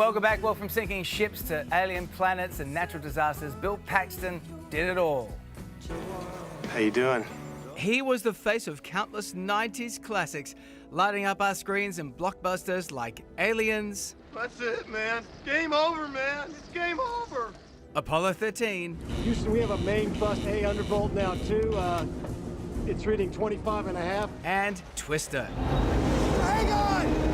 welcome back. Well, from sinking ships to alien planets and natural disasters, Bill Paxton did it all. How you doing? He was the face of countless 90s classics, lighting up our screens in blockbusters like Aliens. That's it, man. Game over, man. It's game over. Apollo 13. Houston, we have a main bust A undervolt now, too. It's reading 25.5. And Twister. Hang on!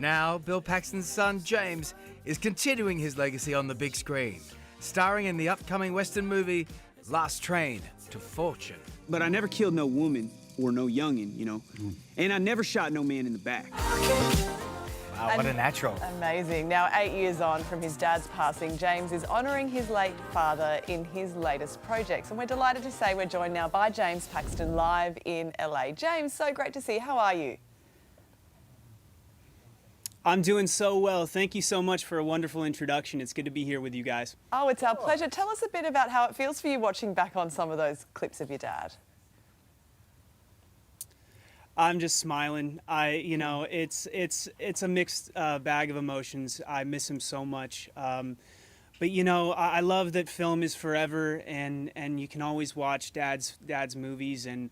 Now, Bill Paxton's son, James, is continuing his legacy on the big screen, starring in the upcoming Western movie, Last Train to Fortune. But I never killed no woman or no youngin', you know? And I never shot no man in the back. Wow, what a natural. Amazing. Now, 8 years on from his dad's passing, James is honouring his late father in his latest projects. And we're delighted to say we're joined now by James Paxton live in LA. James, so great to see you. How are you? I'm doing so well. Thank you so much for a wonderful introduction. It's good to be here with you guys. Oh, it's our pleasure. Tell us a bit about how it feels for you watching back on some of those clips of your dad. I'm just smiling. It's a mixed bag of emotions. I miss him so much. But you know, I love that film is forever, and you can always watch dad's movies, and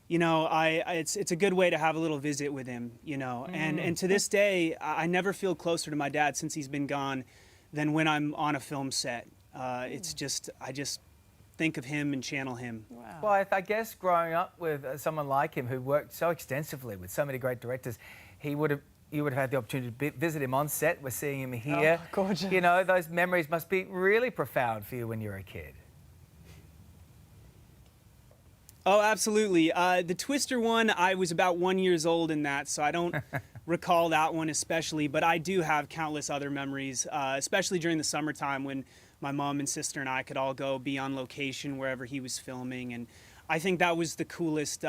you know, it's a good way to have a little visit with him, you know. And to this day, I never feel closer to my dad since he's been gone than when I'm on a film set. It's just, I just think of him and channel him. Wow. Well, I guess growing up with someone like him who worked so extensively with so many great directors, you would have had the opportunity to visit him on set. We're seeing him here. Oh, gorgeous. You know, those memories must be really profound for you when you were a kid. Oh, absolutely. The Twister one, I was about 1 year old in that, so I don't recall that one especially, but I do have countless other memories, especially during the summertime when my mom and sister and I could all go be on location wherever he was filming, and I think that was the coolest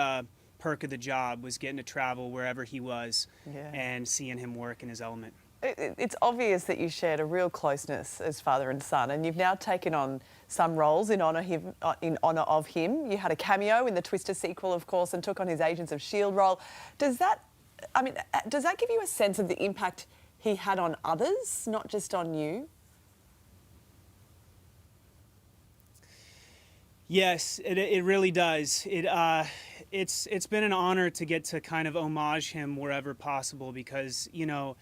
perk of the job, was getting to travel wherever he was and seeing him work in his element. It's obvious that you shared a real closeness as father and son, and you've now taken on some roles in honour of him. You had a cameo in the Twister sequel, of course, and took on his Agents of S.H.I.E.L.D. role. Does that give you a sense of the impact he had on others, not just on you? Yes, it really does. It's been an honor to get to kind of homage him wherever possible, because, you know,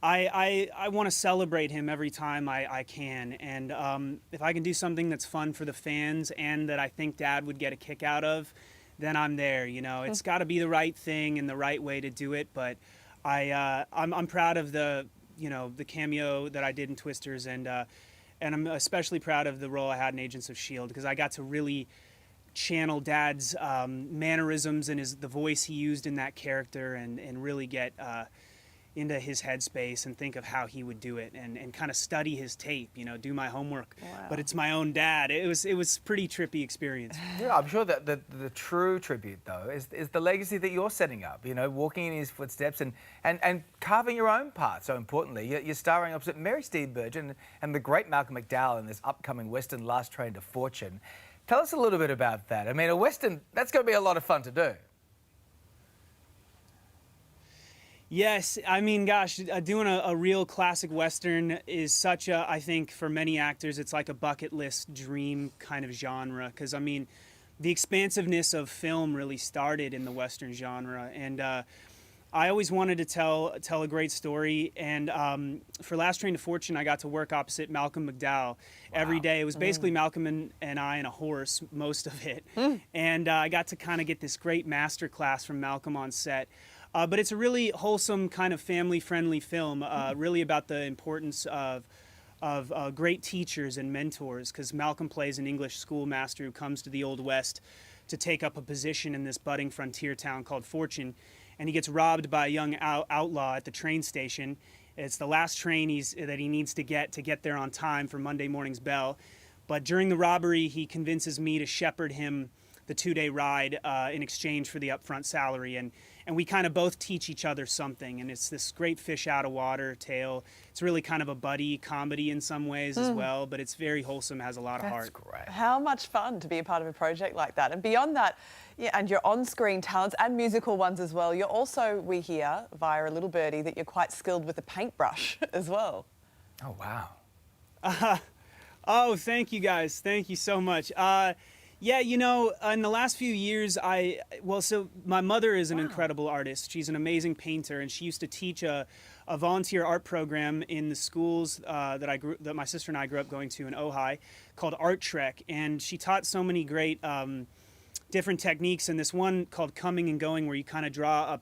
I want to celebrate him every time I can, and if I can do something that's fun for the fans and that I think Dad would get a kick out of, then I'm there. You know, it's got to be the right thing and the right way to do it. But I'm proud of the cameo that I did in Twisters, and I'm especially proud of the role I had in Agents of S.H.I.E.L.D. because I got to really channel Dad's mannerisms and the voice he used in that character, and really get into his headspace and think of how he would do it, and kind of study his tape, you know, do my homework. Wow. But it's my own dad. It was a pretty trippy experience. Yeah, I'm sure that the true tribute, though, is the legacy that you're setting up, you know, walking in his footsteps and carving your own part, so importantly. You're starring opposite Mary Steenburgen and the great Malcolm McDowell in this upcoming Western, Last Train to Fortune. Tell us a little bit about that. I mean, a Western, that's going to be a lot of fun to do. Yes, I mean, gosh, doing a real classic Western is such a, I think for many actors, it's like a bucket list dream kind of genre. Because, I mean, the expansiveness of film really started in the Western genre. And I always wanted to tell a great story. And for Last Train to Fortune, I got to work opposite Malcolm McDowell every day. It was basically Malcolm and I and a horse, most of it. And I got to kind of get this great master class from Malcolm on set. But it's a really wholesome, kind of family-friendly film, really about the importance of great teachers and mentors, because Malcolm plays an English schoolmaster who comes to the Old West to take up a position in this budding frontier town called Fortune, and he gets robbed by a young outlaw at the train station. It's the last train that he needs to get there on time for Monday morning's bell. But during the robbery, he convinces me to shepherd him the 2-day ride in exchange for the upfront salary, and and we kind of both teach each other something, and it's this great fish out of water tale. It's really kind of a buddy comedy in some ways as well, but it's very wholesome, has a lot of heart. That's great. How much fun to be a part of a project like that. And beyond that, yeah, and your on-screen talents and musical ones as well, you're also, we hear via a little birdie, that you're quite skilled with the paintbrush as well. Oh, wow. Oh, thank you guys. Thank you so much. Yeah, you know, in the last few years, so my mother is an incredible artist. She's an amazing painter, and she used to teach a volunteer art program in the schools that my sister and I grew up going to in Ojai called Artistry, and she taught so many great different techniques, and this one called Coming and Going, where you kind of draw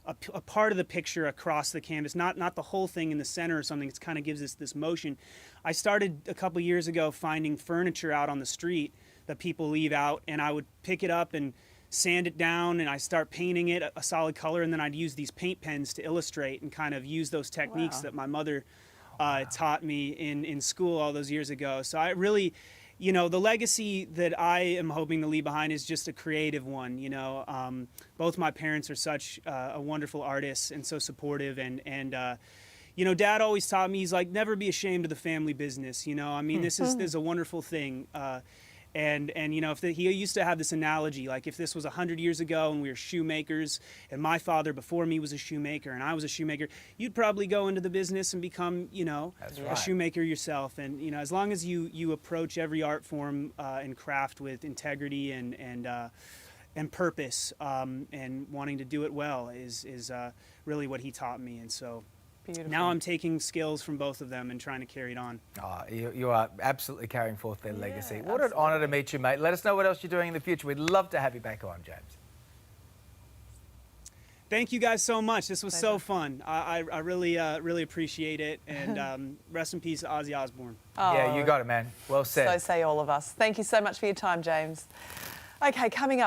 a part of the picture across the canvas, not the whole thing in the center or something. It kind of gives us this motion. I started a couple years ago finding furniture out on the street that people leave out, and I would pick it up and sand it down, and I start painting it a solid color, and then I'd use these paint pens to illustrate and kind of use those techniques that my mother taught me in school all those years ago. So I really, you know, the legacy that I am hoping to leave behind is just a creative one. You know, both my parents are such a wonderful artists and so supportive, and you know, Dad always taught me, he's like, never be ashamed of the family business. You know, I mean, this is a wonderful thing. And you know, he used to have this analogy, like if this was 100 years ago and we were shoemakers, and my father before me was a shoemaker and I was a shoemaker, you'd probably go into the business and become, you know, a shoemaker yourself. And you know, as long as you approach every art form and craft with integrity and purpose and wanting to do it well is really what he taught me. And so Beautiful. Now I'm taking skills from both of them and trying to carry it on. Oh, you are absolutely carrying forth their legacy. What absolutely. an honour to meet you, mate. Let us know what else you're doing in the future. We'd love to have you back on, James. Thank you guys so much. This was so fun. I really appreciate it. And rest in peace, Ozzy Osbourne. Oh, Yeah, you got it, man. Well said. So say all of us. Thank you so much for your time, James. Okay, coming up.